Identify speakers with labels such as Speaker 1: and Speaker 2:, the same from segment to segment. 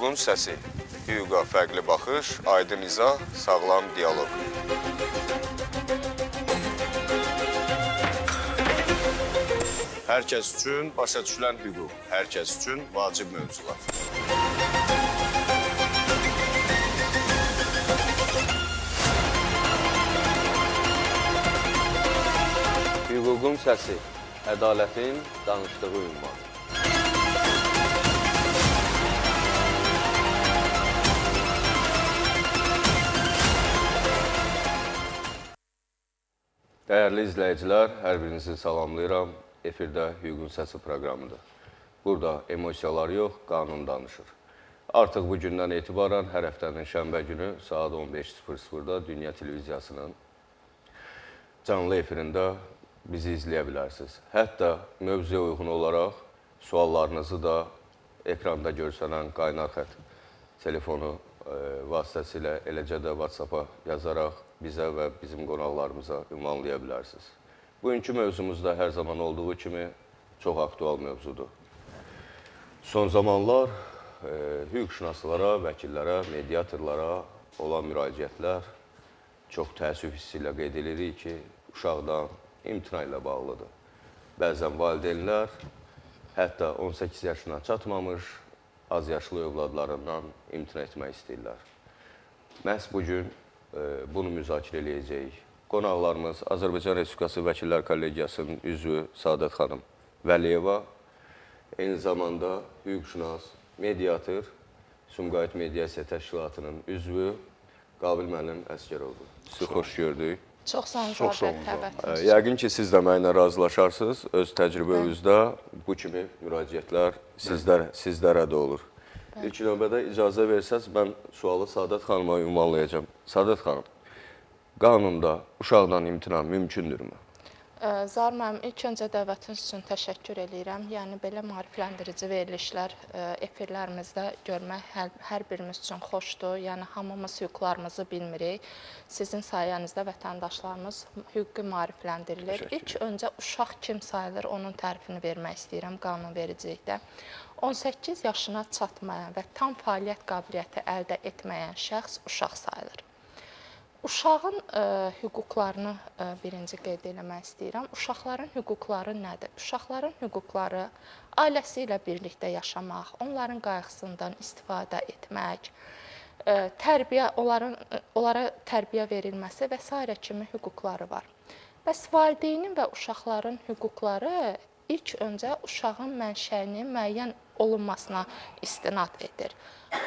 Speaker 1: Hüququn səsi. Hüquqa fərqli baxış, aydın izah, sağlam dialoq. Hər kəs üçün başa düşülən hüquq, hər kəs üçün vacib mövzular. Hüququn səsi, ədalətin danışdığı ünvan. Dəyərli izləyicilər, hər birinizi salamlayıram. Efirdə Hüququn Səsi proqramıdır. Burada emosiyalar yox, qanun danışır. Artıq bu gündən etibarən hər həftənin şənbə günü saat 15:00-da Dünya Televiziyasının canlı efirində bizi izləyə bilərsiniz. Hətta mövzuya uyğun olaraq suallarınızı da ekranda görsənən qaynar xətt telefonu vasitəsilə, eləcə də WhatsApp-a yazaraq bizə və bizim qonaqlarımıza ünvanlaya bilərsiniz. Bugünkü mövzumuz da hər zaman olduğu kimi çox aktual mövzudur. Son zamanlar hüquqşünaslara, vəkillərə, mediatorlara olan müraciətlər çox təəssüf hissi ilə qeyd edirik ki, uşaqdan imtina ilə bağlıdır. Bəzən valideynlər hətta 18 yaşına çatmamış az yaşlı övladlarından imtina etmək istəyirlər. Məhz bugün bunu müzakirə edəcəyik. Qonaqlarımız Azərbaycan Respublikası Vəkillər Kollegiyasının üzvü Saadət xanım Vəliyeva, eyni zamanda hüquqşünas, mediator, Sumqayıt Mediasiya Təşkilatının üzvü Qabil müəllim Əsgəroğlu. Sizi xoş gördük.
Speaker 2: Çox sağ olun.
Speaker 1: Yəqin ki, siz də mənimlə razılaşarsınız. Öz təcrübənizdə bu kimi müraciətlər sizlərə də olur. İlk növbədə icazə versəz, mən sualı Saadət xanıma ünvanlayacağım. Saadət xanım, qanunda uşaqdan imtina mümkündürmü?
Speaker 2: Zahir müəllim, ilk öncə dəvətiniz üçün təşəkkür edirəm. Yəni, belə maarifləndirici verilişlər efirlərimizdə görmək hər birimiz üçün xoşdur. Yəni, hamımız hüquqlarımızı bilmirik. Sizin sayənizdə vətəndaşlarımız hüquqi maarifləndirilir. İlk öncə uşaq kim sayılır, onun tərifini vermək istəyirəm qanunvericilikdə. 18 yaşına çatmayan və tam fəaliyyət qabiliyyəti əldə etməyən şəxs uşaq sayılır. Uşağın hüquqlarını birinci qeyd eləmək istəyirəm. Uşaqların hüquqları nədir? Uşaqların hüquqları ailəsi ilə birlikdə yaşamaq, onların qayğısından istifadə etmək, onlara tərbiyə verilməsi və s. kimi hüquqları var. Bəs valideynin və uşaqların hüquqları ilk öncə uşağın mənşəyinin müəyyən olunmasına istinad edir.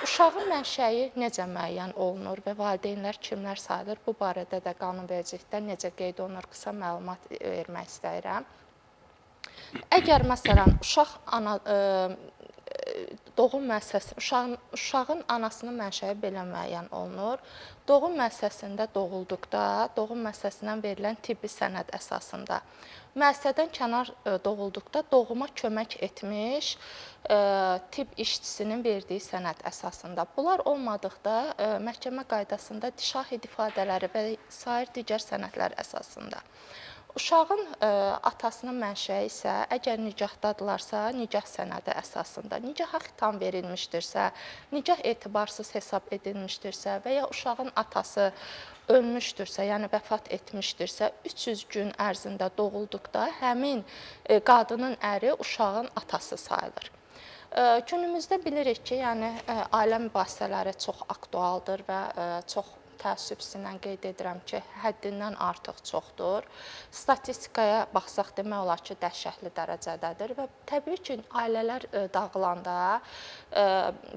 Speaker 2: Uşağın mənşəyi necə müəyyən olunur və valideynlər kimlər sayılır? Bu barədə də qanunvericilikdə necə qeyd olunur, qısa məlumat vermək istəyirəm. Əgər məsələn uşağın anasının mənşəyi belə müəyyən olunur. Doğum müəssisəsində doğulduqda, doğum müəssisəsindən verilən tibbi sənəd əsasında, müəssisədən kənar doğulduqda doğuma kömək etmiş tibb işçisinin verdiyi sənəd əsasında. Bunlar olmadıqda məhkəmə qaydasında şahid ifadələri və sair digər sənədlər əsasında. Uşağın atasının mənşəyi isə əgər nigahdadılarsa, nigah sənədi əsasında, nigaha xitam verilmişdirsə, nigah etibarsız hesab edilmişdirsə və ya uşağın atası ölmüşdürsə, yəni vəfat etmişdirsə, 300 gün ərzində doğulduqda həmin qadının əri uşağın atası sayılır. Günümüzdə bilirik ki, yəni ailə mübahisələri çox aktualdır və çox təəssüf ilə qeyd edirəm ki, həddindən artıq çoxdur. Statistikaya baxsaq demək olar ki, dəhşətli dərəcədədir və təbii ki, ailələr dağılanda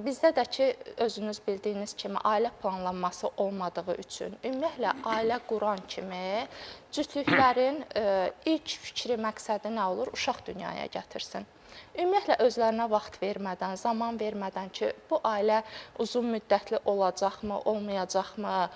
Speaker 2: bizdə də ki, özünüz bildiyiniz kimi ailə planlanması olmadığı üçün ümumiyyətlə ailə quran kimi cütlüklərin ilk fikri, məqsədi nə olur? Uşaq dünyaya gətirsin. Ümumiyyətlə, özlərinə vaxt vermədən, zaman vermədən ki, bu ailə uzun müddətli olacaqmı, olmayacaqmı,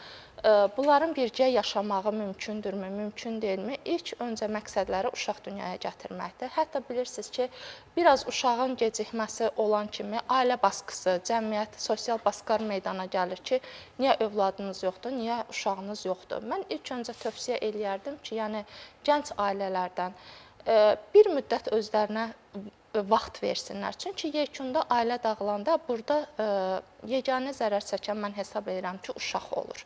Speaker 2: bunların birgə yaşamağı mümkündürmü, mümkün deyilmi? İlk öncə məqsədləri uşaq dünyaya gətirməkdir. Hətta bilirsiniz ki, biraz uşağın gecikməsi olan kimi ailə baskısı, cəmiyyət, sosial baskılar meydana gəlir ki, niyə övladınız yoxdur, niyə uşağınız yoxdur? Mən ilk öncə tövsiyə eləyərdim ki, yəni gənc ailələrdən bir müddət özlərinə vaxt versinlər. Çünki yekunda ailə dağılanda burada yeganə zərər çəkən mən hesab edirəm ki, uşaq olur.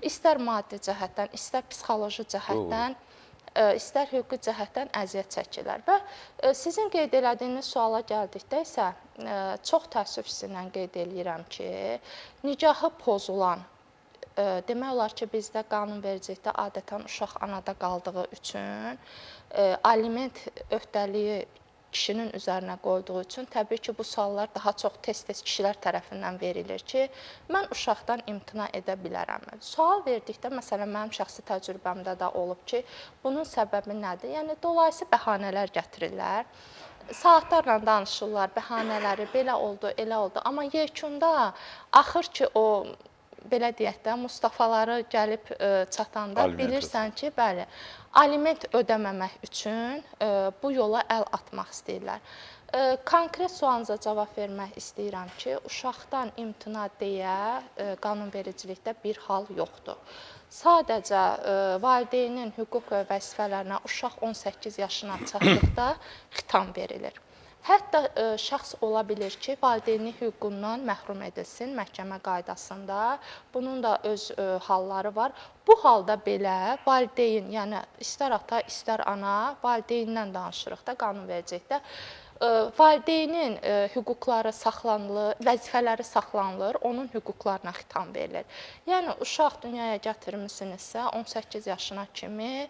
Speaker 2: İstər maddi cəhətdən, istər psixoloji cəhətdən, istər hüquqi cəhətdən əziyyət çəkirlər. Və sizin qeyd elədiyiniz suala gəldikdə isə çox təəssüf sizinlə qeyd eləyirəm ki, nikahı pozulan, demək olar ki, bizdə qanunvericilikdə adətən uşaq anada qaldığı üçün aliment öhdəliyi kişinin üzərinə qoyduğu üçün təbii ki, bu suallar daha çox tez-tez kişilər tərəfindən verilir ki, mən uşaqdan imtina edə bilərəm. Sual verdikdə, məsələn, mənim şəxsi təcrübəmdə də olub ki, bunun səbəbi nədir? Yəni, dolayısı bəhanələr gətirirlər. Saatlarla danışırlar, bəhanələri belə oldu, elə oldu. Amma yekunda axır ki, o belə deyək də, Mustafaları gəlib çatanda bilirsən ki, bəli, aliment ödəməmək üçün bu yola əl atmaq istəyirlər. Konkret sualınıza cavab vermək istəyirəm ki, uşaqdan imtina deyə qanunvericilikdə bir hal yoxdur. Sadəcə valideynin hüquq və vəzifələrinə uşaq 18 yaşına çatdıqda xitam verilir. Hətta şəxs ola bilir ki, valideyni hüququndan məhrum edilsin məhkəmə qaydasında. Bunun da öz halları var. Bu halda belə valideyn, yəni istər ata, istər ana, valideyndən danışırıq da qanunvericilikdə. Valideynin hüquqları saxlanılır, vəzifələri saxlanılır, onun hüquqlarına xitam verilir. Yəni, uşaq dünyaya gətirmisinizsə, 18 yaşına kimi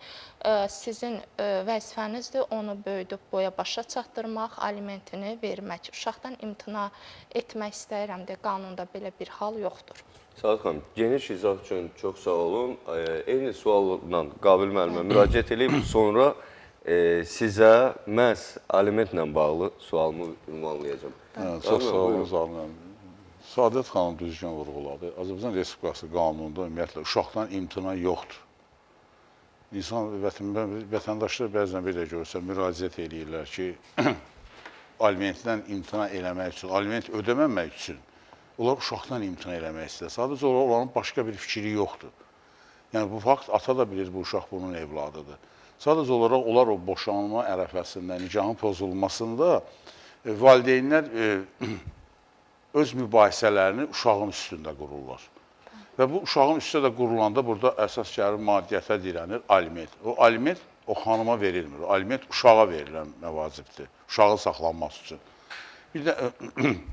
Speaker 2: sizin vəzifənizdir, onu böyüdüb boya başa çatdırmaq, alimentini vermək. Uşaqdan imtina etmək istəyirəm deyə qanunda belə bir hal yoxdur.
Speaker 1: Saad xanım, geniş izah üçün çox sağ olun. Eyni sualla Qabil müəllimə müraciət edib, sonra sizə məhz alimentlə bağlı sualımı ünvanlayacağım.
Speaker 3: Çox sağ olun, Zalim. Saadət xanım düzgün vurğuladı. Azərbaycan Respublikası qanununda ümumiyyətlə uşaqdan imtina yoxdur. İnsan vətəndaşlar bəzən belə görürsə, müraciət edirlər ki, alimentdən imtina eləmək üçün, aliment ödəməmək üçün onlar uşaqdan imtina eləmək istəyir. Sadəcə onların başqa bir fikri yoxdur. Yəni, bu fakt ata da bilir, bu uşaq bunun evladıdır. Sadəcə olaraq onlar o boşanma ərəfəsində, nikahın pozulmasında valideynlər öz mübahisələrini uşağın üstündə qururlar. Və bu uşağın üstündə qurulanda burada əsas gəlir maddiyyətə dirənir aliment. O aliment o xanıma verilmir. O aliment uşağa verilən məvacibdir, uşağın saxlanması üçün. Bir də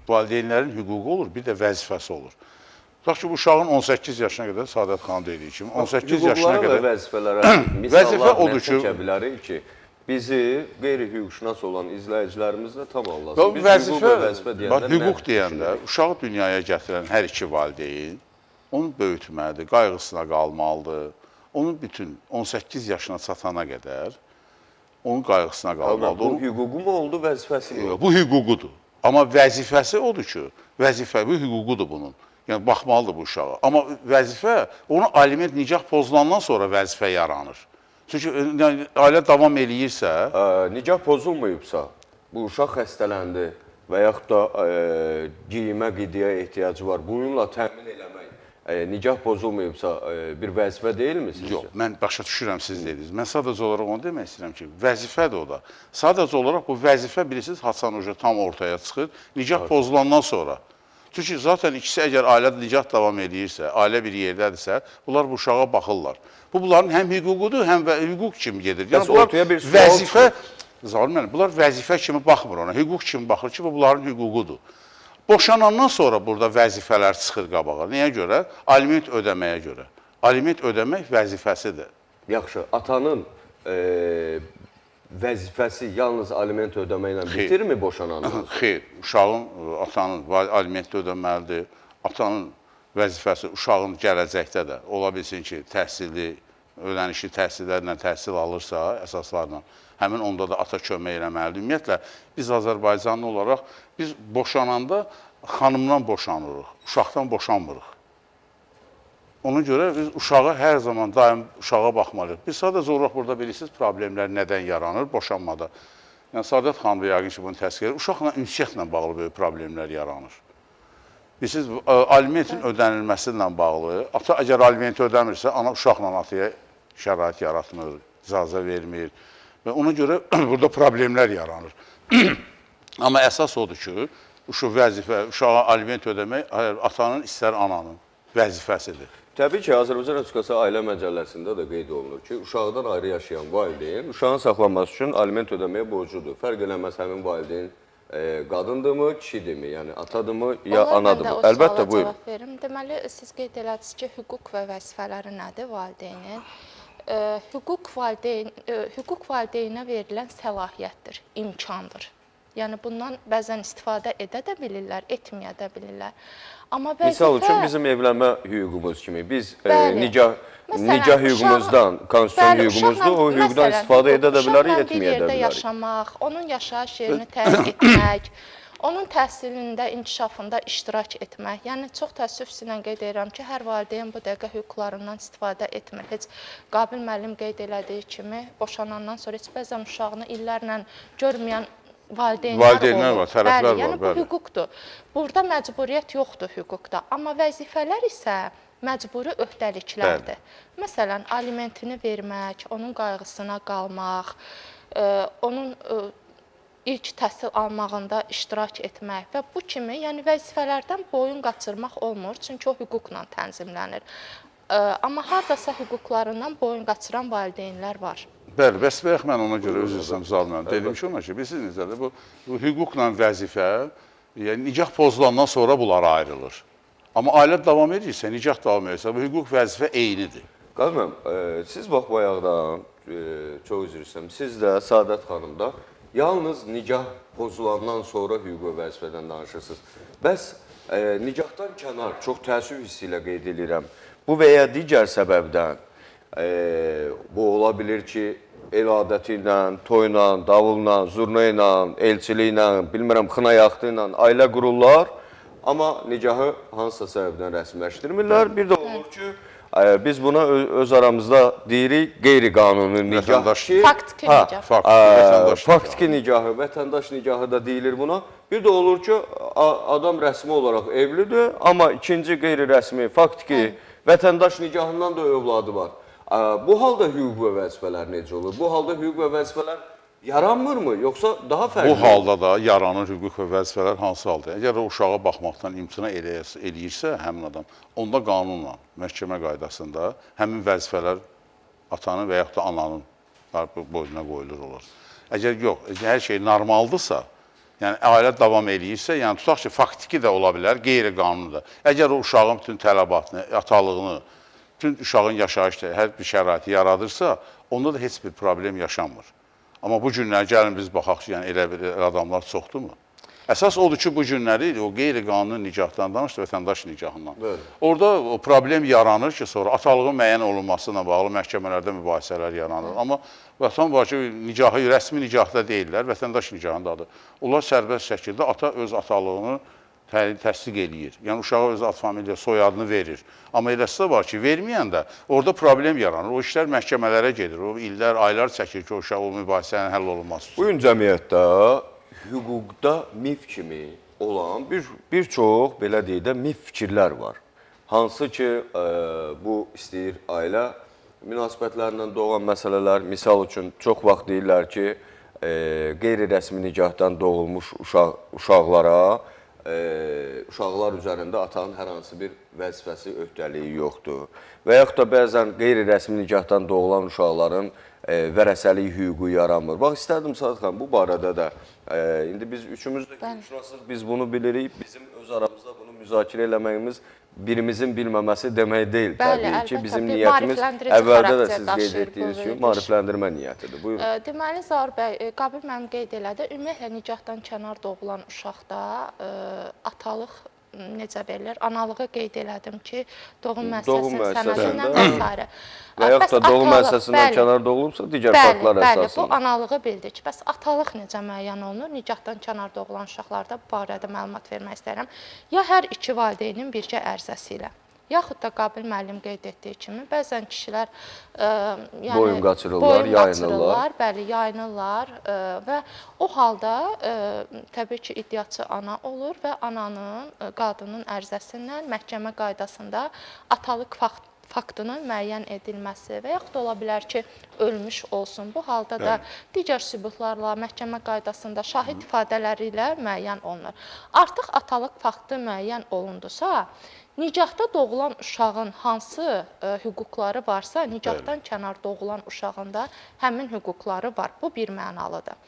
Speaker 3: valideynlərin hüququ olur, bir də vəzifəsi olur. Tutaq ki, bu uşağın 18 yaşına qədər, Saadət xanım dediyi kimi, 18 yaşına qədər...
Speaker 1: Hüquqlara və vəzifələrə misallar çəkə bilərik ki, bizi qeyri-hüquqşünas olan izləyicilərimiz də tam anlasın.
Speaker 3: Biz hüquq və vəzifə deyəndə hüquq deyəndə, uşağı dünyaya gətirən hər iki valideyn, onu böyütməlidir, qayğısına qalmalıdır. Onun bütün 18 yaşına çatana qədər, onun qayğısına qalmalıdır.
Speaker 1: Bu hüququ mu oldu, vəzifəsi mi?
Speaker 3: Bu hüququdur. Amma vəzifəsi odur ki, vəzifə, bu hüququdur bunun. Yəni, baxmalıdır bu uşağa. Amma vəzifə, onu aliment nikah pozulandan sonra vəzifə yaranır. Çünki ailə davam eləyirsə...
Speaker 1: Nikah pozulmayıbsa, bu uşaq xəstələndi və yaxud da giyimə, qidiyə ehtiyacı var, bununla təmin eləmək, nikah pozulmayıbsa bir vəzifə deyilmi sizcə?
Speaker 3: Yox, mən başa düşürəm siz dediniz. Mən sadəcə olaraq onu demək istəyirəm ki, vəzifədir o da. Sadəcə olaraq bu vəzifə bilirsiniz, Hasan Hoca tam ortaya çıxır, nikah pozulandan sonra. Çünki zaten ikisi əgər ailədə nikah davam edirsə, ailə bir yerdədirsə, bunlar bu uşağa baxırlar. Bu, bunların həm hüququdur, həm hüquq kimi gedir.
Speaker 1: Yəni, ortaya bir
Speaker 3: vəzifə, Zalim müəllim, bunlar vəzifə kimi baxmır ona, hüquq kimi baxır ki, bu bunların hüququdur. Boşanandan sonra burada vəzifələr çıxır qabağa. Nəyə görə? Aliment ödəməyə görə. Aliment ödəmək vəzifəsidir.
Speaker 1: Yaxşı, atanın vəzifəsi yalnız aliment ödəməklə bitirmi boşanandan sonra?
Speaker 3: Xeyr, uşağın, atanın aliment ödəməlidir. Atanın vəzifəsi uşağın gələcəkdə də ola bilsin ki, təhsilli, ödənişli təhsillərlə təhsil alırsa, əsaslarla, həmin onda da ata kömək eləməlidir. Ümumiyyətlə, biz Azərbaycanlı olaraq, biz boşananda xanımdan boşanırıq, uşaqdan boşanmırıq. Ona görə biz uşağa hər zaman daim uşağa baxmalıyıq. Biz sadəcə olaraq burada bilirsiniz problemlər nədən yaranır boşanmada. Yəni, Saadət xanım da yəqin ki, bunu təsvir edir. Uşaqla ünsiyyətlə bağlı böyük problemlər yaranır. Bilirsiniz, alimentin ödənilməsi ilə bağlı, ata əgər alimenti ödəmirsə, ana uşaqla ataya şərait yaratmır, icazə vermir. Və ona görə burada problemlər yaranır. Amma əsas odur ki, uşağa aliment ödəmək atanın, istər ananın vəzifəsidir.
Speaker 1: Təbii ki, Azərbaycan Respublikası Ailə Məcəlləsində də qeyd olunur ki, uşaqdan ayrı yaşayan valideyn uşağın saxlanması üçün aliment ödəməyə borcludur. Fərq eləməz həmin valideyn qadındırmı, kişidirmi, yəni atadırmı, ya anadırmı? Əlbəttə, buyurun.
Speaker 2: Deməli, siz qeyd elədiniz ki, hüquq və vəzifələri nədir valideynin? Hüquq valideynə verilən səlahiyyətdir, imkandır. Yəni, bundan bəzən istifadə edə də bilirlər, etməyə də bilirlər. Amma vəzifə...
Speaker 1: Misal üçün, bizim evlənmə hüququmuz kimi, biz nicah hüququmuzdan, konstitusiyon hüququmuzdur, o hüquqdan istifadə edə də bilərik, etməyə də bilərik. Uşaqla bir yerdə yaşamaq, onun yaşayış yerini təyin etmək, onun təhsilində, inkişafında iştirak etmək. Yəni, çox təəssüf sizinlə qeyd edirəm ki, hər valideyn bu dəqiqə hüquqlarından istifadə etmir. Heç Qabil müəllim qeyd elədiyi kimi, boşanandan sonra heç bəzən uşağını illərlə görməyən valideynlər var,
Speaker 3: tərəflər var.
Speaker 2: Yəni, bu hüquqdur. Burada məcburiyyət yoxdur hüquqda. Amma vəzifələr isə məcburi öhdəliklərdir. Məsələn, alimentini vermək, onun qayğısına qalmaq, onun ilk təhsil almağında iştirak etmək və bu kimi vəzifələrdən boyun qaçırmaq olmur, çünki o hüquqla tənzimlənir. Amma haradasa hüquqlarından boyun qaçıran valideynlər var.
Speaker 3: Bəli, bəs bayaq mən ona görə öz istimzalımdan dedim ki, ona ki, bilirsiniz, bu hüquqla vəzifə, yəni nicah pozulandan sonra bunlar ayrılır. Amma ailə davam edirsə, nicah davam edirsə, bu hüquq vəzifə eynidir.
Speaker 1: Qadınım, siz bax bayaqdan, çox üzr istəyirəm, siz də Saadət xanım da yalnız nicah pozulandan sonra hüquq və vəzifədən danışırsınız. Bəs nicahdan kənar, çox təəssüf hissi ilə qeyd edirəm, bu və ya digər səbəbdən bu ola bilir ki, el adəti ilə, toyla, davulla, zurna ilə, elçiliklə, bilmirəm, xına yaxtı ilə ailə qururlar, amma nicahı hansısa səbəbdən rəsmiləşdirmirlər. Bir də olur ki, biz buna öz aramızda deyirik, qeyri-qanuni nicah ki,
Speaker 2: faktiki nicah.
Speaker 1: Faktiki nicahı, vətəndaş nicahı da deyilir buna. Bir də olur ki, adam rəsmi olaraq evlidir, amma ikinci qeyri-rəsmi, faktiki vətəndaş nicahından da övladı var. Bu halda hüquq və vəzifələr necə olur? Bu halda hüquq və vəzifələr yaranmırmı, yoxsa daha fərqli?
Speaker 3: Bu halda da yaranır hüquq və vəzifələr hansı halda? Əgər o uşağa baxmaqdan imtina eləyirsə həmin adam, onda qanunla, məhkəmə qaydasında həmin vəzifələr atanın və yaxud da ananın boynuna qoyulur olur. Əgər yox, hər şey normaldırsa, yəni ailə davam eləyirsə, yəni tutaq ki, faktiki də ola bilər, qeyri-qanuni da. Əgər o uşağın bütün tələbatını, atalığını, bütün uşağın yaşayışda hər bir şəraiti yaradırsa, onda da heç bir problem yaşanmır. Amma bu günlər gəlin biz baxaq ki, yəni elə bir adamlar çoxdurmu? Əsas odur ki, bu günləri o qeyri-qanuni nicahdan danışdı, vətəndaş nicahından. Orada o problem yaranır ki, sonra atalığın müəyyən olunmasına bağlı məhkəmələrdə mübahisələr yaranır. Amma vətən var ki, nicahı rəsmi nicahda deyirlər, vətəndaş nicahındadır. Onlar sərbəst şəkildə ata öz atalığını təsdiq eləyir. Yəni, uşağa öz ad familiya soyadını verir. Amma eləsə var ki, verməyəndə orada problem yaranır. O işlər məhkəmələrə gedir. O illər, aylar çəkir ki, o uşaq o mübahisənin həll olunması üçün.
Speaker 1: Bugün cəmiyyətdə hüquqda mif kimi olan bir çox, belə deyək də, mif fikirlər var. Hansı ki, bu istəyir ailə münasibətlərindən doğan məsələlər, misal üçün, çox vaxt deyirlər ki, qeyri-rəsmi nicahdan doğulmuş uşaqlara uşaqlar üzərində atanın hər hansı bir vəzifəsi, öhdəliyi yoxdur. Və yaxud da bəzən qeyri-rəsmi nicahdan doğulan uşaqların vərəsəlik hüququ yaranmır. Bax, istərdim Saadət xanım, bu barədə də, indi biz üçümüz də hüquqşünasıq, biz bunu bilirik, bizim öz aramızda bunu müzakirə eləməyimiz birimizin bilməməsi demək deyil. Təbii ki, bizim niyyətimiz əvvəldə də siz qeyd etdiyiniz kimi maarifləndirmə niyyətidir. Buyurun.
Speaker 2: Deməli, Zaur bəy, Qabil mənim qeyd elədi, ümumiyyətlə nicahdan kənar doğulan uşaqda atalıq necə verilir, analığı qeyd elədim ki, doğum müəssisəsinin sənədindən və s.
Speaker 1: Və yaxud da doğum müəssisəsindən kənar doğulubsa, digər faktlar əsasında.
Speaker 2: Bəli, bu analığı bildik. Bəs atalıq necə müəyyən olunur? Nicahdan kənar doğulan uşaqlarda bu barədə məlumat vermək istəyirəm. Ya hər iki valideynin birgə ərizəsi ilə, yaxud da Qabil müəllim qeyd etdiyi kimi, bəzən kişilər
Speaker 1: boyun qaçırırlar, yayınırlar.
Speaker 2: Bəli, yayınırlar və o halda təbii ki, iddiaçı ana olur və ananın, qadının ərizəsindən məhkəmə qaydasında atalıq faktının müəyyən edilməsi və yaxud da ola bilər ki, ölmüş olsun. Bu halda da digər sübutlarla, məhkəmə qaydasında şahid ifadələri ilə müəyyən olunur. Artıq atalıq faktı müəyyən olundusa, nicahda doğulan uşağın hansı hüquqları varsa, nicahdan kənar doğulan uşağın da həmin hüquqları var. Bu bir mənalıdır.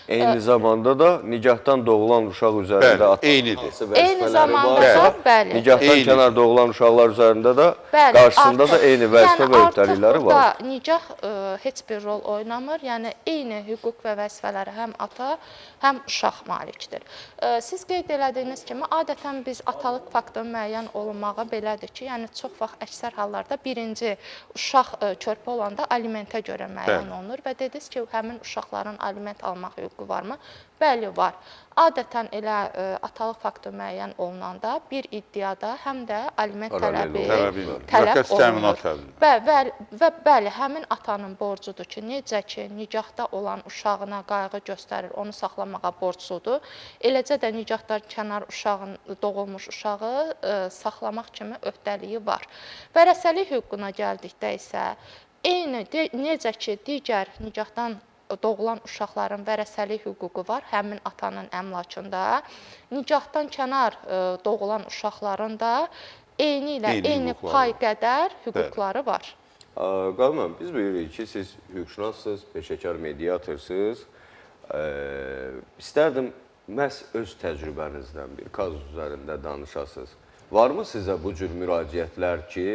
Speaker 1: Eyni zamanda da nicahdan doğulan uşaq üzərində hansı vəzifələri var, nicahdan kənar doğulan uşaqlar üzərində də qarşısında da eyni vəzifə və öhdəlikləri var.
Speaker 2: Artıq burada nicah heç bir rol oynamır. Yəni, eyni hüquq və vəzifələri həm ata, həm uşaq malikdir. Siz qeyd elədiyiniz kimi, adətən biz atalıq faktının müəyyən olunmağı belədir ki, yəni çox vaxt əksər hallarda birinci uşaq körpə olanda alimentə görə müəyyən olunur və dediniz ki, həmin uşaqların aliment almaq hüququ varmı? Bəli, var. Adətən elə atalıq faktı müəyyən olunanda bir iddiada həm də aliment tələbi tələb olunur. Və bəli, həmin atanın borcudur ki, necə ki, nicahda olan uşağına qayğı göstərir, onu saxlamağa borcludur. Eləcə də nicahdan kənar doğulmuş uşağı saxlamaq kimi öhdəliyi var. Vərəsəlik hüququna gəldikdə isə, necə ki, digər nicahdan doğulan uşaqların vərəsəlik hüququ var, həmin atanın əmlakında. Nicahdan kənar doğulan uşaqların da eyni pay qədər hüquqları var.
Speaker 1: Qanun, biz bilirik ki, siz hüquqşünassınız, peşəkar mediatorsınuz. İstərdim, məhz öz təcrübənizdən bir kazus üzərində danışasınız. Varmı sizə bu cür müraciətlər ki,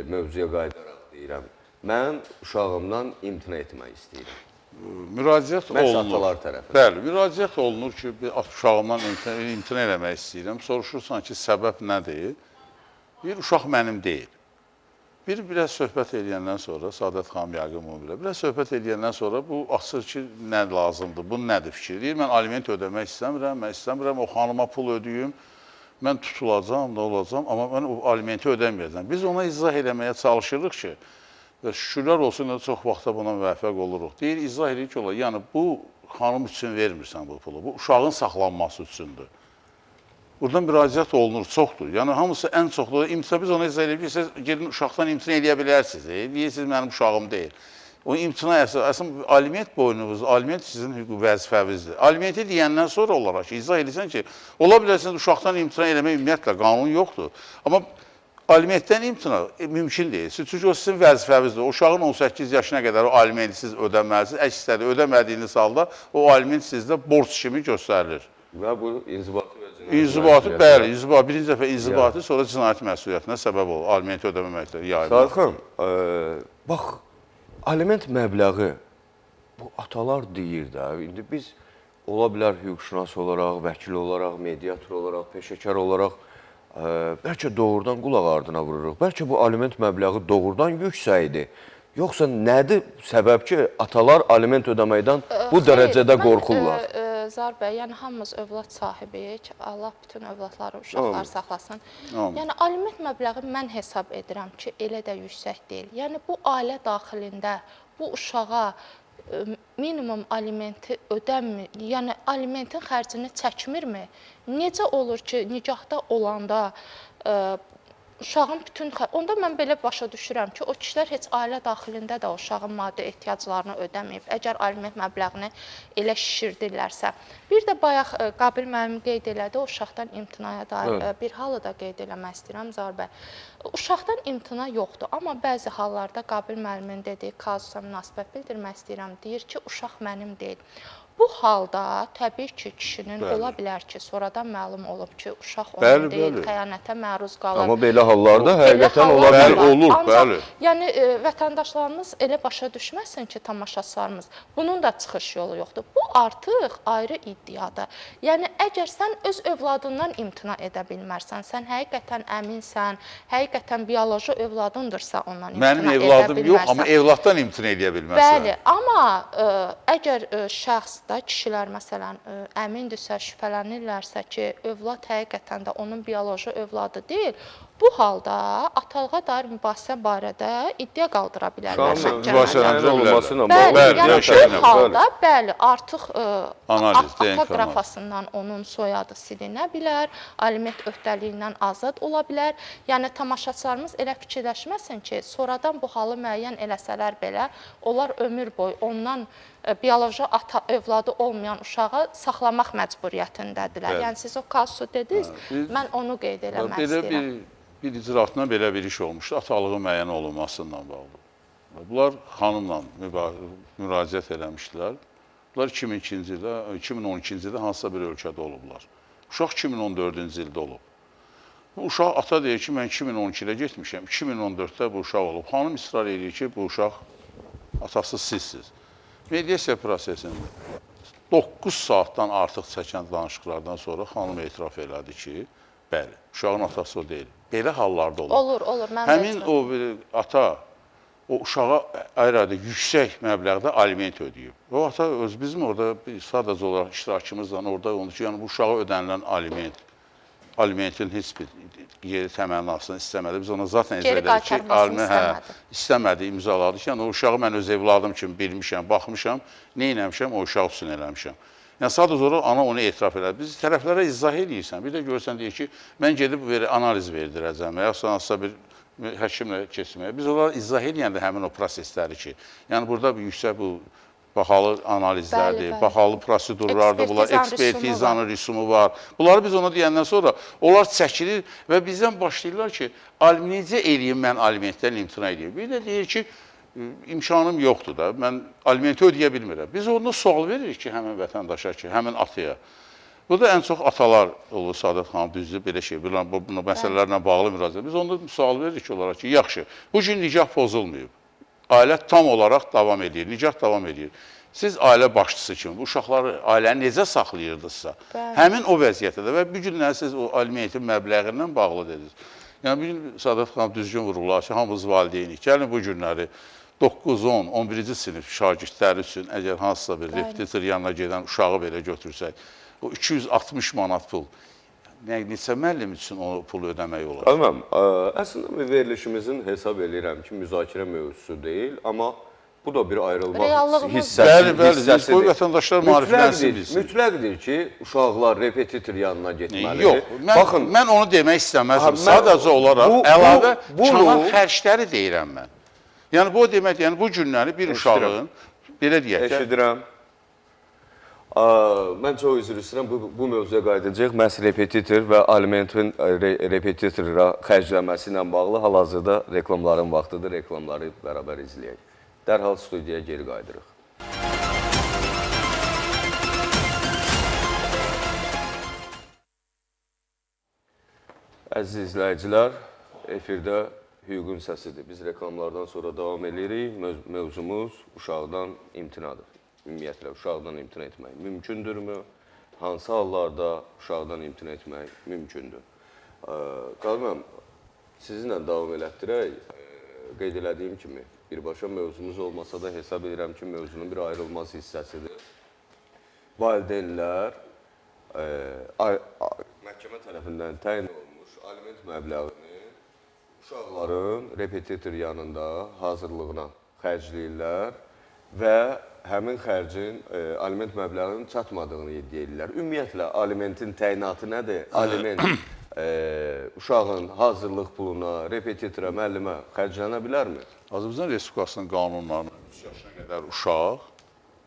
Speaker 1: mövzuya qaydaraq deyirəm, mən uşağımdan imtina etmək istəyirəm.
Speaker 3: Müraciət olunur.
Speaker 1: Məhz atalar tərəfindən.
Speaker 3: Bəli, müraciət olunur ki, uşağımdan imtina eləmək istəyirəm. Soruşursan ki, səbəb nədir? Bir, uşaq mənim deyil. Biraz söhbət eləyəndən sonra, Sadət xanım yəqin bunu bilir, biraz söhbət eləyəndən sonra bu asır ki, nə lazımdır, bu nədir fikir? Deyir, mən aliment ödəmək istəmirəm, o xanıma pul ödəyim, mən tutulacam, da olacam, amma mən o alimenti ödəməyəcəm. Biz ona izah eləməyə çalışırıq ki, və şükürlər olsun, çox vaxtda buna müvəffəq oluruq. Deyir, izah eləyirik ki, yəni bu xanım üçün vermirsən bu pulu, bu uşağın saxlanması üçündür. Buradan müraciət olunur, çoxdur. Yəni, hamısı ən çoxdur. Biz ona izah eləyirik ki, siz gedin uşaqdan imtina eləyə bilərsiniz. Deyirsiniz, mənim uşağım deyil. O imtina əslində aliment boynunuz, aliment sizin hüquq vəzifəvizdir. Alimenti deyəndən sonra olaraq ki, izah edirsən ki, ola bilərsiniz, uşaqdan imtina eləmək ümumiyyətlə qanun yoxdur. Amma alimentdən imtina mümkün deyil. Çünki o sizin vəzifəvizdir. Uşağın 18 yaşına qədər o alimenti siz ödəməlisiniz. Əks istədi, ödəmədiyiniz halda o aliment sizdə borc kimi göstərilir.
Speaker 1: Və bu inzibatı və cinayət
Speaker 3: İnzibatı, bəli, birinci dəfə inzibatı, sonra cinayət məsuliyyətinə səbəb olur. Alimenti ödəməməkdir, yayılır.
Speaker 1: Sadət xanım, bax, aliment məbləği, bu atalar deyir də, indi biz ola bilər hüquqşünas olaraq, vəkil olaraq, mediator olaraq, peşəkar olaraq, bəlkə doğrudan qulaq ardına vururuq. Bəlkə bu aliment məbləği doğrudan yüksəkdir. Yoxsa nədir səbəb ki, atalar aliment ödəməkdən bu dərəcədə qorxurlar?
Speaker 2: Zar bəy, yəni hamımız övlad sahibiyik. Allah bütün övladları, uşaqlar saxlasın. Yəni aliment məbləği mən hesab edirəm ki, elə də yüksək deyil. Yəni bu ailə daxilində bu uşağa minimum alimenti ödəmir, yəni alimentin xərcini çəkmirmi? Necə olur ki, nicahda olanda uşağın bütün onda mən belə başa düşürəm ki, o kişilər heç ailə daxilində də uşağın maddi ehtiyaclarını ödəməyib. Əgər aliment məbləğini elə şişirdirlərsə. Bir də bayaq Qabil müəllim qeyd elədi, o uşaqdan imtinaya dair bir halı da qeyd eləmək istəyirəm Zar bəy. Uşaqdan imtina yoxdur, amma bəzi hallarda Qabil müəllimin dediyi kazusa münasibət bildirmək istəyirəm. Deyir ki, uşaq mənim deyil. Bu halda təbii ki, kişinin ola bilər ki, sonradan məlum olub ki, uşaq onun deyil, xəyanətə məruz qalır.
Speaker 1: Amma belə hallarda həqiqətən ola bilər.
Speaker 3: Olur, bəli.
Speaker 2: Yəni, vətəndaşlarımız elə başa düşməsin ki, tamaşaçılarımız, bunun da çıxış yolu yoxdur. Bu artıq ayrı iddiadır. Yəni, əgər sən öz övladından imtina edə bilmərsən, sən həqiqətən əminsən, həqiqətən bioloji övladındırsa ondan imtina edə bilmərsən.
Speaker 3: Mənim evladım yox, amma evladdan imtina edə bilmərsən.
Speaker 2: Bəli, amma əgər şəxs da kişilər məsələn əmindirsə, şübhələnirlərsə ki, övlad həqiqətən də onun bioloji övladı deyil, Bu halda atalığa dair mübahisə barədə iddia qaldıra bilərlər məhkəmədə.
Speaker 3: Mübahisələrimizə
Speaker 1: olması ilə
Speaker 2: Bəli,
Speaker 3: Bəli,
Speaker 2: yəni
Speaker 3: yaşayın,
Speaker 2: bu halda bəli, artıq
Speaker 3: Analiz,
Speaker 2: ata
Speaker 3: DNK
Speaker 2: qrafasından onun soyadı silinə bilər, aliment öhdəliyindən azad ola bilər. Yəni tamaşaçılarımız elə fikirləşməsin ki, sonradan bu halı müəyyən eləsələr belə, onlar ömür boyu ondan bioloji ata övladı olmayan uşağı saxlamaq məcburiyyətindədirlər.
Speaker 3: Bəli.
Speaker 2: Yəni siz o kasu dediniz, mən onu qeyd eləmək istəyirəm.
Speaker 3: Bir icraatından belə bir iş olmuşdu, atalığı müəyyən olunmasından bağlı. Bunlar xanımla müraciət eləmişdilər. Bunlar 2002-ci ildə, 2012-ci ildə hansısa bir ölkədə olublar. Uşaq 2014-cü ildə olub. Bu uşaq ata deyir ki, mən 2012-də getmişəm, 2014-də bu uşaq olub. Xanım israr edir ki, bu uşaq atası sizsiz. Mediasiya prosesində 9 saatdan artıq çəkən danışıqlardan sonra xanım etiraf elədi ki, bəli, uşağın atası o deyil. Belə hallarda olur.
Speaker 2: Olur.
Speaker 3: Həmin o ata o uşağa ayrı-ayrı yüksək məbləğdə aliment ödəyib. O ata bizim orada sadəcə olaraq iştirakımızla orada olmuş ki, yəni bu uşağa ödənilən alimentin heç bir yeri təmənnasını istəmədi. Biz ona zaten izah elədik ki, istəmədi, imzaladı ki, yəni o uşağı mən öz evladım kimi bilmişəm, baxmışam, nə eləmişəm, o uşaq üçün eləmişəm. Yəni sadəcə olaraq ana onu etiraf elədi. Biz tərəflərə izah eləyirsən, bir də görsən deyir ki, mən gedib analiz verdirəcəm və yaxud hansısa bir həkimlə keçməyə. Biz onlara izah eləyəndə həmin o prosesləri ki, yəni burada bir yüksək bu bahalı analizlərdir, bahalı prosedurlardır, bunlar ekspertizanın rüsumu var. Bunları biz ona deyəndən sonra onlar çəkilir və bizdən başlayırlar ki, necə eləyim mən alimentdən imtina edeyim. Bir də deyir ki, imkanım yoxdur da, mən alimenti ödəyə bilmirəm. Biz onda sual veririk ki, həmin vətəndaşa ki, həmin ataya. Burada ən çox atalar olur, Saadət xanım düzdür, belə şey, bu məsələlərlə bağlı müraciət. Biz onda sual veririk ki, onlara ki, yaxşı, bu gün nikah pozulmayıb. Ailə tam olaraq davam edir, nikah davam edir. Siz ailə başçısı kimi bu uşaqları ailəni necə saxlayırdınızsa, həmin o vəziyyətdə və bir günlər siz o alimentin məbləğindən bağlı dediniz. Yəni, bir gün Saadət xanım düzgün vururlar ki, hamımız valideynik. Gəlin bu günləri 9, 10, 11-ci sinif şagirdləri üçün əgər hansısa bir repetitor yanına gedən uşağı belə götürsək, o 260 manat pul, neçə müəllim üçün o pulu ödəmək olar?
Speaker 1: Qalmam, əslində verilişimizin hesab edirəm ki, müzakirə mövzusu deyil, amma bu da bir ayrılmaq hissəsidir.
Speaker 3: Bəli, qoy vətəndaşlar maariflənsin bilsin.
Speaker 1: Mütləqdir ki, uşaqlar repetitor yanına getməlidir.
Speaker 3: Yox, mən onu demək istəməzdim. Sadəcə olaraq əlavə kənar xərcləri deyirəm mən. Yəni, bu demək, yəni bu günləri bir uşağın, belə deyək ki...
Speaker 1: Eşidirəm. Mən çox üzr istəyirəm, bu mövzuya qayıdacaq. Məhz repetitor və alimentin repetitora xərcləməsi ilə bağlı hal-hazırda reklamların vaxtıdır. Reklamları bərabər izləyək. Dərhal studiyaya geri qayıdırıq. Əziz izləyicilər, efirdə hüququn səsidir. Biz reklamlardan sonra davam edirik. Mövzumuz uşaqdan imtinadır. Ümumiyyətlə, uşaqdan imtina etmək mümkündürmü? Hansı hallarda uşaqdan imtina etmək mümkündür? Qalmam, sizinlə davam elətdirək. Qeyd elədiyim kimi, birbaşa mövzumuz olmasa da hesab edirəm ki, mövzunun bir ayrılmaz hissəsidir. Valideynlər məhkəmə tərəfindən təyin olunmuş aliment məbləğini uşaqların repetitor yanında hazırlığına xərcləyirlər və həmin xərcin aliment məbləğinin çatmadığını iddia edirlər. Ümumiyyətlə, alimentin təyinatı nədir? Aliment uşağın hazırlıq puluna, repetitora, müəllimə xərclənə bilərmi?
Speaker 3: Azərbaycan Respublikasının qanunlarına 3 yaşına qədər uşaq,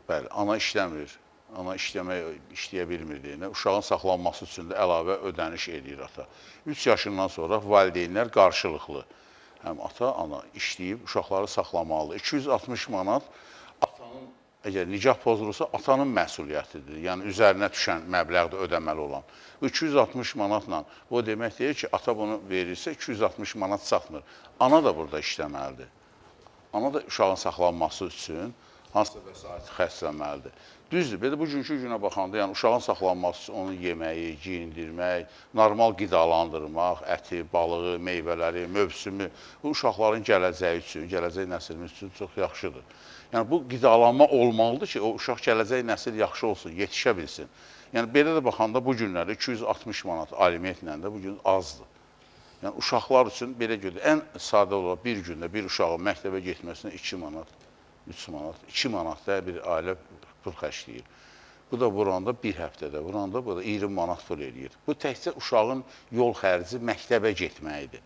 Speaker 3: bəli, ana işləmir, ana işləyə bilmir deyinə, uşağın saxlanması üçün də əlavə ödəniş edir ata. 3 yaşından sonra valideynlər qarşılıqlı, həm ata, ana işləyib uşaqları saxlamalı. 260 manat atanın, əgər nikah pozulursa, atanın məsuliyyətidir. Yəni, üzərinə düşən məbləğdə ödəməli olan. 260 manatla, o demək deyir ki, ata bunu verirsə, 260 manat çatmır. Ana da burada işləməlidir. Ana da uşağın saxlanması üçün hansısa vəsaiti xərclənməlidir. Düzdür, belə bugünkü günə baxanda, yəni uşağın saxlanması üçün onun yeməyi, giyindirmək, normal qidalandırmaq, əti, balığı, meyvələri, mövsümü, bu uşaqların gələcəyi üçün, gələcək nəsilimiz üçün çox yaxşıdır. Yəni, bu qidalanma olmalıdır ki, o uşaq gələcək nəsil yaxşı olsun, yetişə bilsin. Yəni, belə də baxanda bu günləri 260 manat alimentlə də bugün azdır. Yəni, uşaqlar üçün belə gedir. Ən sadə olaraq bir gündə bir uşağın məktəbə getməsinə 2 manat, 3 manat, 2 manat da bir ailə pul xərcləyir. Bu da vuranda bir həftədə, vuranda bu da 20 manat pul eləyir. Bu təkcə uşağın yol xərci məktəbə getməyidir.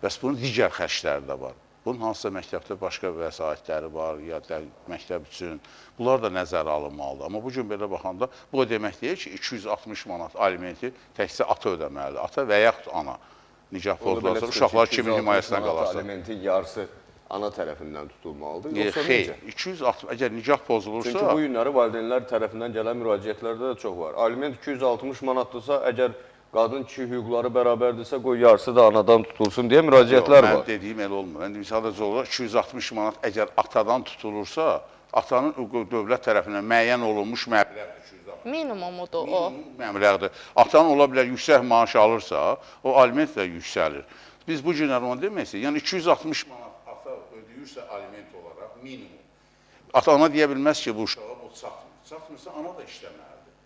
Speaker 3: Bəs bunun digər xərcləri də var. Bunun hansısa məktəbdə başqa vəsaitləri var, ya da məktəb üçün. Bunlar da nəzərə alınmalıdır. Amma bu gün belə baxanda, bu o demək deyil ki, 260 manat alimenti təkcə ata ödəməlidir. Ata və yaxud ana. Nikah pozulursa, uşaqlar kimin himayəsinə qalarsa.
Speaker 1: Alimentin yarısı ana tərəfindən tutulmalıdır. Yoxsa
Speaker 3: Xeyr,
Speaker 1: necə?
Speaker 3: 260, əgər nikah pozulursa...
Speaker 1: Çünki bu günləri valideynlər tərəfindən gələn müraciətlərdə də çox var. Aliment 260 manatdırsa, əgər qadın kişi hüquqları bərabərdirsə, qoy yarısı da anadan tutulsun deyə müraciətlər var.
Speaker 3: Mən dediyim elə olmur. Mən sadəcə olaraq 260 manat əgər atadan tutulursa, atanın dövlət tərəfindən müəyyən olunmuş məbləğdir.
Speaker 2: Minimumudur o.
Speaker 3: Məbləğdir. Atan ola bilər yüksək maaş alırsa, o aliment də yüksəlir. Biz bu günlər onu deməksə, yəni 260 manat ata ödəyirsə aliment olaraq minimum. Ata ana deyə bilməz ki, bu uşağa bu çatmır. Çatmırsa ana da işləməlidir.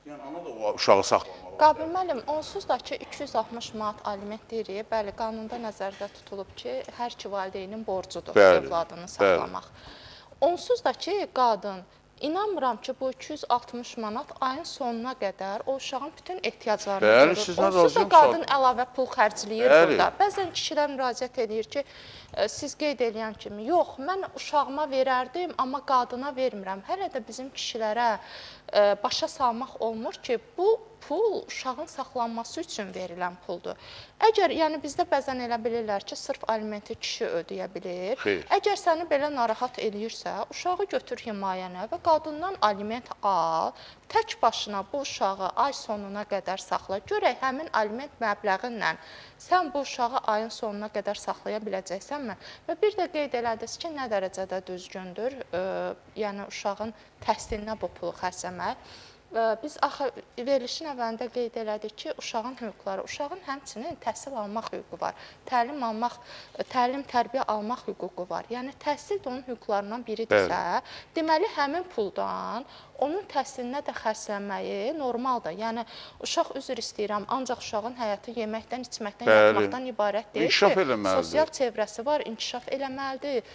Speaker 3: Yəni ana da o uşağı saxlamalıdır.
Speaker 2: Qabil müəllim, onsuz da ki 260 manat aliment deyirik. Bəli, qanunda nəzərdə tutulub ki, hər iki valideynin borcudur övladını saxlamaq. Onsuz da ki, qadın İnanmıram ki, bu 260 manat ayın sonuna qədər o uşağın bütün ehtiyaclarını görür. Onsuz da qadın əlavə pul xərcləyir burada. Bəzən kişilər müraciət edir ki, siz qeyd edən kimi, yox, mən uşağıma verərdim, amma qadına vermirəm. Hələ də bizim kişilərə başa salmaq olmur ki, bu pul uşağın saxlanması üçün verilən puldur. Əgər, yəni bizdə bəzən elə bilirlər ki, sırf alimenti kişi ödəyə bilir. Əgər səni belə narahat eləyirsə, uşağı götür himayənə və qadından aliment al, tək başına bu uşağı ay sonuna qədər saxla. Görək, həmin aliment məbləğinlə sən bu uşağı ayın sonuna qədər saxlaya biləcəksənmi? Və bir də qeyd elədiniz ki, nə dərəcədə düzgündür, yəni uşağın təhsilinə bu pulu xərcləmək. Biz axı verilişin əvvəlində qeyd elədik ki, uşağın hüquqları, uşağın həmçinin təhsil almaq hüququ var, təlim, tərbiyə almaq hüququ var. Yəni təhsil də onun hüquqlarından biridirsə, deməli həmin puldan onun təhsilinə də xərclənməyi normaldır. Yəni uşaq üzr istəyirəm, ancaq uşağın həyatı yeməkdən, içməkdən, yatmaqdan ibarət deyil ki, sosial çevrəsi var, inkişaf eləməlidir,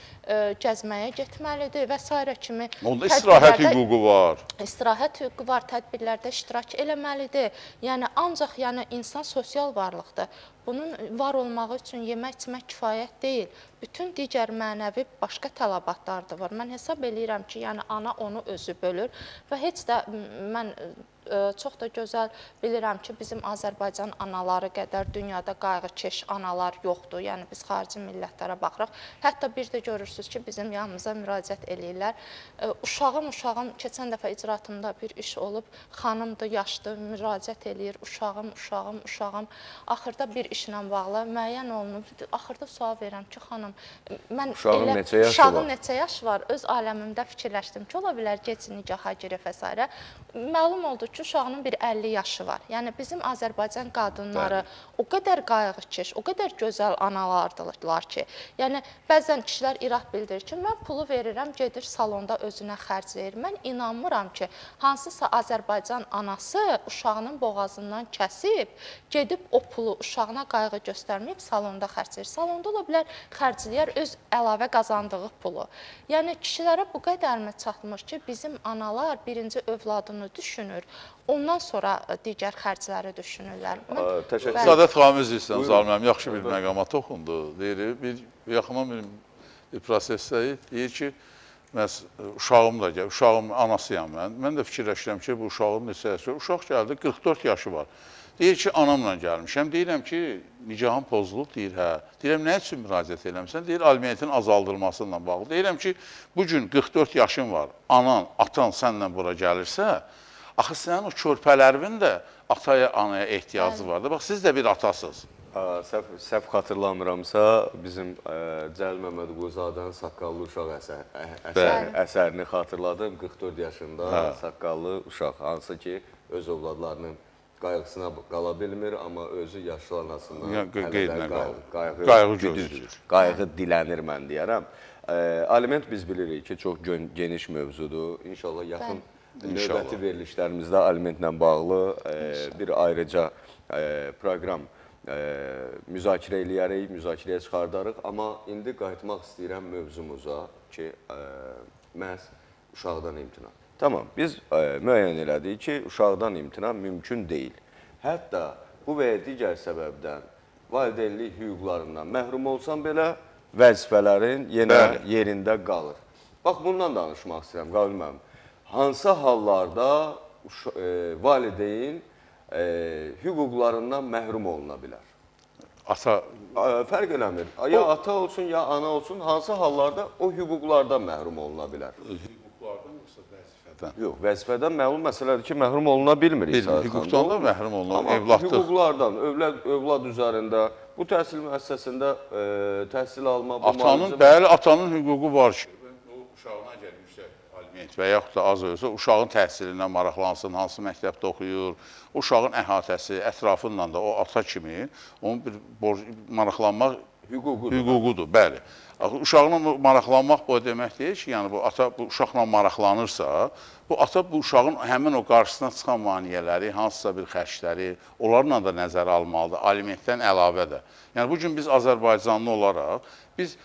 Speaker 2: gəzməyə getməlidir və s. kimi.
Speaker 3: Onda istirahət hüququ var.
Speaker 2: İstirahət hüququ var, tədbirlərdə iştirak eləməlidir. Yəni ancaq insan sosial varlıqdır. Bunun var olmağı üçün yemək, içmək kifayət deyil. Bütün digər mənəvi başqa tələbatlar da var. Mən hesab eləyirəm ki, yəni ana onu özü bölür və heç də mən çox da gözəl bilirəm ki, bizim Azərbaycan anaları qədər dünyada qayğıkeş analar yoxdur. Yəni biz xarici millətlərə baxırıq. Hətta bir də görürsünüz ki, bizim yanımıza müraciət eləyirlər. Uşağım, keçən dəfə icraatımda bir iş olub, xanımdır, yaşlı, müraciət eləyir, uşağım. Axırda bir işlə bağlı müəyyən olunub. Axırda sual verirəm ki, xanım, mən
Speaker 1: uşağın
Speaker 2: neçə yaşı var? Öz aləmimdə fikirləşdim ki, ola bilər gec nicaha girib və s. Məlum oldu ki, uşağının bir 50 yaşı var. Yəni bizim Azərbaycan qadınları o qədər qayğıkeş, o qədər gözəl analardılar ki, yəni bəzən kişilər irad bildirir ki, mən pulu verirəm, gedir salonda özünə xərcləyir. Mən inanmıram ki, hansısa Azərbaycan anası uşağının boğazından kəsib, gedib o pulu uşağına qayğı göstərməyib salonda xərcləyir. Salonda ola bilər xərcləyər öz əlavə qazandığı pulu. Yəni kişilərə bu qədərmi çatmış ki, bizim analar birinci övladını düşünür, ondan sonra digər xərcləri düşünürlər.
Speaker 3: Sadət xanım üzr istəyirəm, Zalməm, yaxşı bir məqama toxundu. Bir yaxından bir prosesdə deyir ki, uşağım da gəlir, uşağım anasıyam mən. Mən də fikirləşirəm ki, bu uşağın neçə yaşı var? Uşaq gəldi, 44 yaşı var. Deyir ki, anamla gəlmişəm. Deyirəm ki, nicahın pozulub, deyir, hə. Deyirəm, nə üçün müraciət eləmişsən? Deyir, alimentin azaldılmasıyla bağlı. Deyirəm ki, bugün 44 yaşın var, anan, atan sənlə bura gəlirsə, axı sənin o körpələrin də ataya, anaya ehtiyacı var da. Bax, siz də bir atasınız.
Speaker 1: Səhv xatırlamıramsa, bizim Cəlil Məmmədquluzadənin Saqqallı uşaq əsərini xatırladım. 44 yaşında saqqallı uşaq, hansı ki, öz övladlarının qayğısına qala bilmir, amma özü yaşlı anasından qayğı dilənir, mən deyərəm. Aliment biz bilirik ki, çox geniş mövzudur. İnşallah yaxın növbəti verilişlərimizdə alimentlə bağlı bir ayrıca proqram müzakirə eləyərik, müzakirəyə çıxardarıq. Amma indi qayıtmaq istəyirəm mövzumuza ki, məhz uşaqdan imtina. Tamam, biz müəyyən elədik ki, uşaqdan imtina mümkün deyil. Hətta bu və ya digər səbəbdən valideynlik hüquqlarından məhrum olsan belə vəzifələrin yenə yerində qalır. Bax, bundan danışmaq istəyirəm, Qabil müəllim. Hansı hallarda valideyn hüquqlarından məhrum oluna bilər?
Speaker 3: Ata
Speaker 1: Fərq eləmir. Ya ata olsun, ya ana olsun, hansı hallarda o hüquqlardan məhrum oluna bilər?
Speaker 3: hüquqlardan yoxsa vəzifədən?
Speaker 1: Yox, vəzifədən məlum məsələdir ki, məhrum oluna bilmirik.
Speaker 3: Hüquqdan da məhrum olunur, evladlıq.
Speaker 1: Hüquqlardan, övlad üzərində, bu təhsil müəssisəsində təhsil alma...
Speaker 3: Atanın, bəli, atanın hüququ var ki, o uşağına gəlir yüksək aliment və yaxud da az olsa, uşağın təhsilindən maraqlansın, hansı məktəbdə oxuyur, uşağın əhatəsi, ətrafından da o ata kimi onun bir maraqlanmaq hüququdur, bəli. Uşağına maraqlanmaq bu demək deyil ki, yəni bu ata bu uşaqla maraqlanırsa, bu ata bu uşağın həmin o qarşısına çıxan maneələri, hansısa bir xərcləri, onlarla da nəzərə almalıdır, alimentdən əlavə də. Yəni bu gün biz Azərbaycanlı olaraq, biz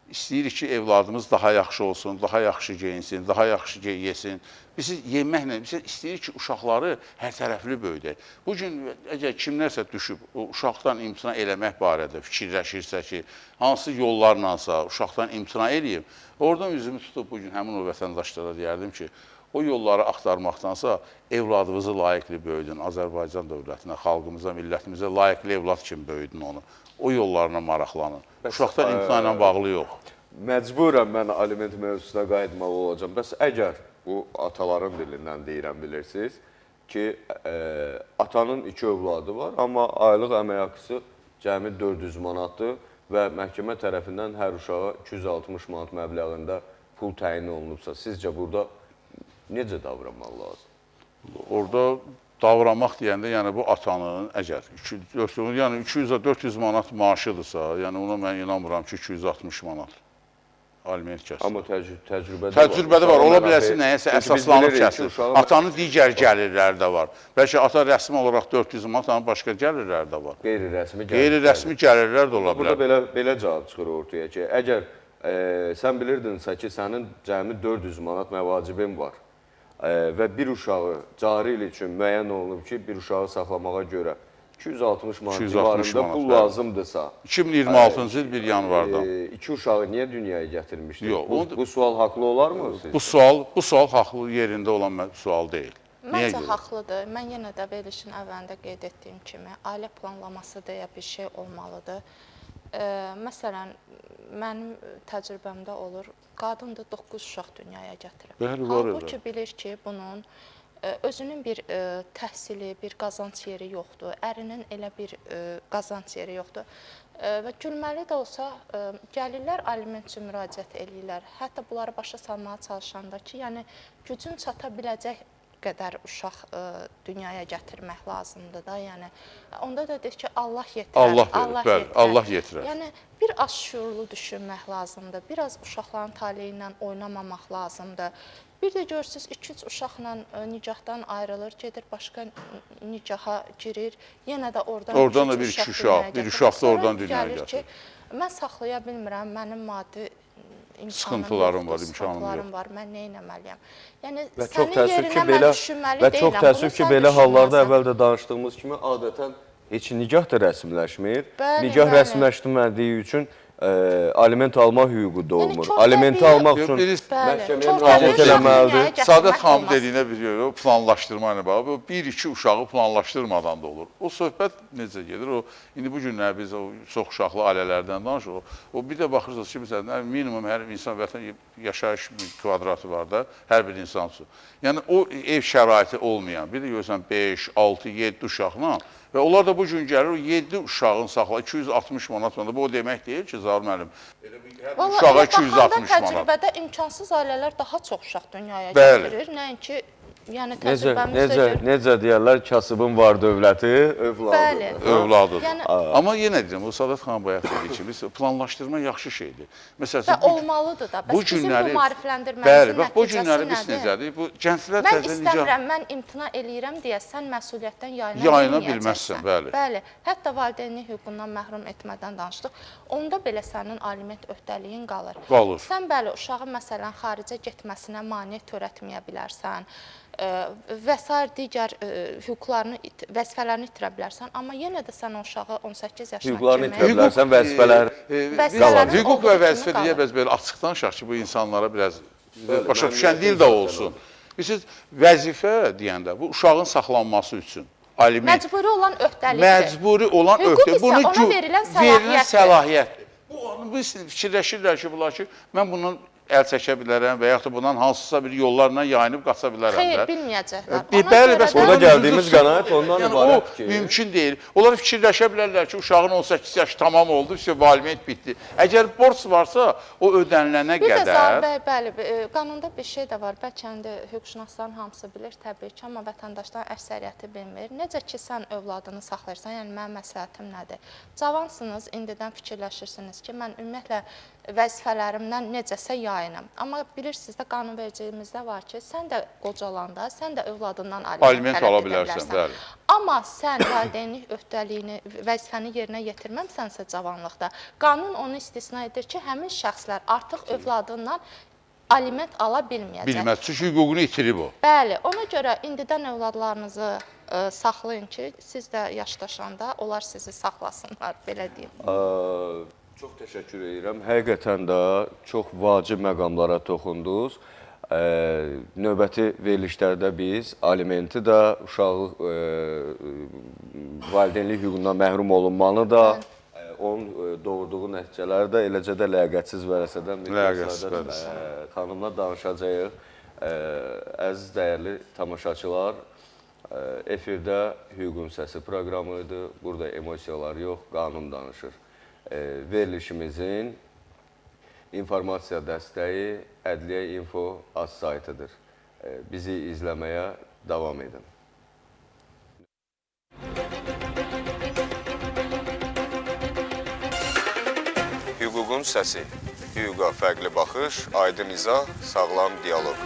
Speaker 3: istəyirik ki, evladımız daha yaxşı olsun, daha yaxşı geyinsin, daha yaxşı yesin. Biz yeməklə, biz istəyirik ki, uşaqları hər tərəfli böyüdək. Bu gün əgər kimlərsə düşüb, o uşaqdan imtina eləmək barədə fikirləşirsə ki, hansı yollarlansa uşaqdan imtina eləyib, oradan üzümü tutub bugün həmin o vətəndaşlara deyərdim ki, o yolları axtarmaqdansa evladımızı layiqli böyüdün, Azərbaycan dövlətinə, xalqımıza, millətimizə layiqli evlad kimi böyüdün onu. O yollarına maraqlanın. Uşaqdan imtina ilə bağlı yox.
Speaker 1: Məcburəm mən aliment mövzusuna qayıtmalı olacağım. Bəs əgər bu ataların dilindən deyirəm bilirsiniz ki, atanın 2 övladı var, amma aylıq əmək haqqısı cəmi 400 manatdır və məhkəmə tərəfindən hər uşağa 260 manat məbləğində pul təyin olunubsa, sizcə burada necə davranmaq lazım?
Speaker 3: Orada davranmaq deyəndə, yəni bu atanın əgər 200-400 manat maaşıdırsa, yəni ona mən inanmıram ki, 260 manat aliment kəssin.
Speaker 1: Amma təcrübədə var.
Speaker 3: Təcrübədə var, ola bilərsə nəyəsə əsaslanıb kəssin. Atanın digər gəlirləri də var. Bəlkə ata rəsmi olaraq 400 manat, amma başqa gəlirləri də var. Qeyri-rəsmi gəlirlər də ola bilər.
Speaker 1: Burada belə cavab çıxır ortaya ki, əgər sən bilirdinsə ki, sənin cəmi 400 manat məvacibin var və bir uşağı cari il üçün müəyyən olunub ki, bir uşağı saxlamağa görə 260 manat civarında pul lazımdırsa
Speaker 3: 2026-cı il 1 yanvarda
Speaker 1: 2 uşağı niyə dünyaya gətirmişdir?
Speaker 3: Yox,
Speaker 1: bu sual haqlı olarmı?
Speaker 3: Bu sual haqlı yerində olan sual deyil.
Speaker 2: Məncə haqlıdır. Mən yenə də verilişin əvvəlində qeyd etdiyim kimi, ailə planlaması deyə bir şey olmalıdır. Məsələn, mənim təcrübəmdə olur, qadın da 9 uşaq dünyaya gətirib. Halbuki bilir ki, bunun özünün bir təhsili, bir qazanc yeri yoxdur, ərinin elə bir qazanc yeri yoxdur. Və gülməli də olsa, gəlirlər aliment üçün müraciət edirlər. Hətta bunları başa salmağa çalışanda ki, yəni gücün çata biləcək qədər uşaq dünyaya gətirmək lazımdır da. Yəni onda da deyir ki, Allah yetirər.
Speaker 3: Allah yetirər.
Speaker 2: Yəni bir az şüurlu düşünmək lazımdır. Biraz uşaqların taleyi ilə oynamamaq lazımdır. Bir də görürsünüz 2-3 uşaqla nikahdan ayrılır, gedir başqa nikaha girir. Yenə də
Speaker 3: oradan da bir uşaq, bir uşaq da oradan dünyaya gətirir.
Speaker 2: Mən saxlaya bilmirəm, mənim maddi
Speaker 3: sıxıntılarım var, imkanım
Speaker 2: var, mən nə etməliyəm? Yəni,
Speaker 1: sənin
Speaker 2: yerinə mən düşünməli deyiləm.
Speaker 1: Və çox təəssüf ki, belə hallarda əvvəldə danışdığımız kimi adətən heç nikah da rəsmiləşmir. Nikah rəsmiləşdirmədiyi üçün aliment alma hüququ doğmur. Alimenti almaq üçün məhkəməyə müraciət eləməlidir.
Speaker 3: Sadət xanım dediyinə bir planlaşdırma ilə bağlı, 1-2 uşağı planlaşdırmadan da olur. O söhbət necə gedir? İndi bu günlər biz çox uşaqlı ailələrdən danışırıq. O bir də baxırsınız ki, məsələn, minimum hər insan vətən yaşayış kvadratı var da, hər bir insan üçün. Yəni o ev şəraiti olmayan, bir də görürsən 5, 6, 7 uşaqla və onlar da bu gün gəlir, o 7 uşağın saxla, 260 manat manat. Bu o demək deyil ki, Zaur müəllim, uşağa 260 manat.
Speaker 2: Təcrübədə imkansız ailələr daha çox uşaq dünyaya gətirir. Nəinki yəni təcrübəmizdə
Speaker 1: Necə, necə deyərlər, kasıbın var dövləti, övladı.
Speaker 2: Bəli.
Speaker 3: Övladıdır.
Speaker 2: Yəni-
Speaker 3: Amma yenə deyirəm, o Sadət xanım bayaq dediyi kimi, planlaşdırma yaxşı şeydir. Məsələn,
Speaker 2: və olmalıdır da. Bəs bizim bu maarifləndirməyimizin
Speaker 3: bəli, bax, bu
Speaker 2: nəticəsi
Speaker 3: günləri biz
Speaker 2: nədir?
Speaker 3: necədir? Bu gənclər
Speaker 2: Mən
Speaker 3: təzə
Speaker 2: istəmirəm, mən imtina eləyirəm deyə sən məsuliyyətdən
Speaker 3: Yayına
Speaker 2: yayına
Speaker 3: bilməzsən, bəli.
Speaker 2: Bəli, hətta valideynlik hüququndan məhrum etmədən danışdıq. Onda belə sənin aliment öhdəliyin qalır.
Speaker 3: Qalır.
Speaker 2: Sən bəli, uşağın məsələn xaricə getməsinə maneə törətməyə bilərsən və sair digər hüquqlarını, vəzifələrini itirə bilərsən, amma yenə də sən o uşağı 18 yaşına
Speaker 1: Hüquqlarını
Speaker 2: kimi
Speaker 1: itirə bilərsən, vəzifələr
Speaker 2: Vəzifələrin
Speaker 3: Hüquq və
Speaker 2: olduğu
Speaker 3: vəzifə
Speaker 2: kimi
Speaker 3: deyə
Speaker 2: qalır.
Speaker 3: biz belə açıq danışaq ki, bu insanlara biraz başa
Speaker 1: mən
Speaker 3: düşən dil də olsun. Bilirsiniz, vəzifə deyəndə bu uşağın saxlanması üçün aliment
Speaker 2: Məcburi olan öhdəlikdir.
Speaker 3: məcburi olan
Speaker 2: Hüquq
Speaker 3: öhdəlik.
Speaker 2: isə ona verilən
Speaker 3: verilən
Speaker 2: səlahiyyətdir.
Speaker 3: səlahiyyətdir. Bu fikirləşirlər ki, bunlar ki, mən bundan əl çəkə bilərəm və yaxud da bundan hansısa bir yollarla yayınıb qaça bilərəm.
Speaker 2: Xeyr,
Speaker 3: də.
Speaker 2: bilməyəcəklər.
Speaker 3: Bəli, bəs
Speaker 1: Orada
Speaker 3: Onun
Speaker 1: gəldiyimiz
Speaker 3: üzrü-
Speaker 1: qənaət ondan
Speaker 3: Yəni,
Speaker 1: ibarət
Speaker 3: o
Speaker 1: ki,
Speaker 3: mümkün deyil. Onlar fikirləşə bilərlər ki, uşağın 18 yaşı tamam oldu, aliment bitdi. Əgər borc varsa, o ödənilənə
Speaker 2: Bir də Zahir
Speaker 3: qədər
Speaker 2: bəy, bəli, qanunda bir şey də var. Bəlkə indi hüquqşünasların hamısı bilir təbii ki, amma vətəndaşların əksəriyyəti bilmir. Necə ki sən övladını saxlayırsan, yəni mənim məsləhətim nədir? Cavansınız, indidən fikirləşirsiniz ki, mən ümumiyyətlə vəzifələrimdən necəsə yayınım. Amma bilirsiniz də qanunvericiliyimizdə var ki, sən də qocalanda, sən də övladından
Speaker 3: aliment
Speaker 2: tələb
Speaker 3: ala
Speaker 2: edə
Speaker 3: bilərsən, bəli.
Speaker 2: Amma sən valideynlik öhdəliyini, vəzifəni yerinə yetirməmsənsə cavanlıqda, qanun onu istisna edir ki, həmin şəxslər artıq övladından aliment ala bilməyəcək.
Speaker 3: Bilməz, çünki hüququnu itirib o.
Speaker 2: Bəli, ona görə indidən övladlarınızı saxlayın ki, siz də yaşdaşanda onlar sizi saxlasınlar, belə deyim.
Speaker 1: Çox təşəkkür edirəm. Həqiqətən də çox vacib məqamlara toxundunuz. Növbəti verilişlərdə biz alimenti də, uşağı valideynlik hüququndan məhrum olunmanı da, onun doğurduğu nəticələri də, eləcə də ləyaqətsiz vərəsədən xanımla danışacağıq. Əziz, dəyərli tamaşaçılar, efirdə Hüququn Səsi proqramı idi. Burada emosiyalar yox, qanun danışır. Verilişimizin informasiya dəstəyi Ədliyyə Info az saytıdır. Bizi izləməyə davam edin. Hüququn Səsi. Hüquqa fərqli baxış, aydın izah, sağlam dialoq.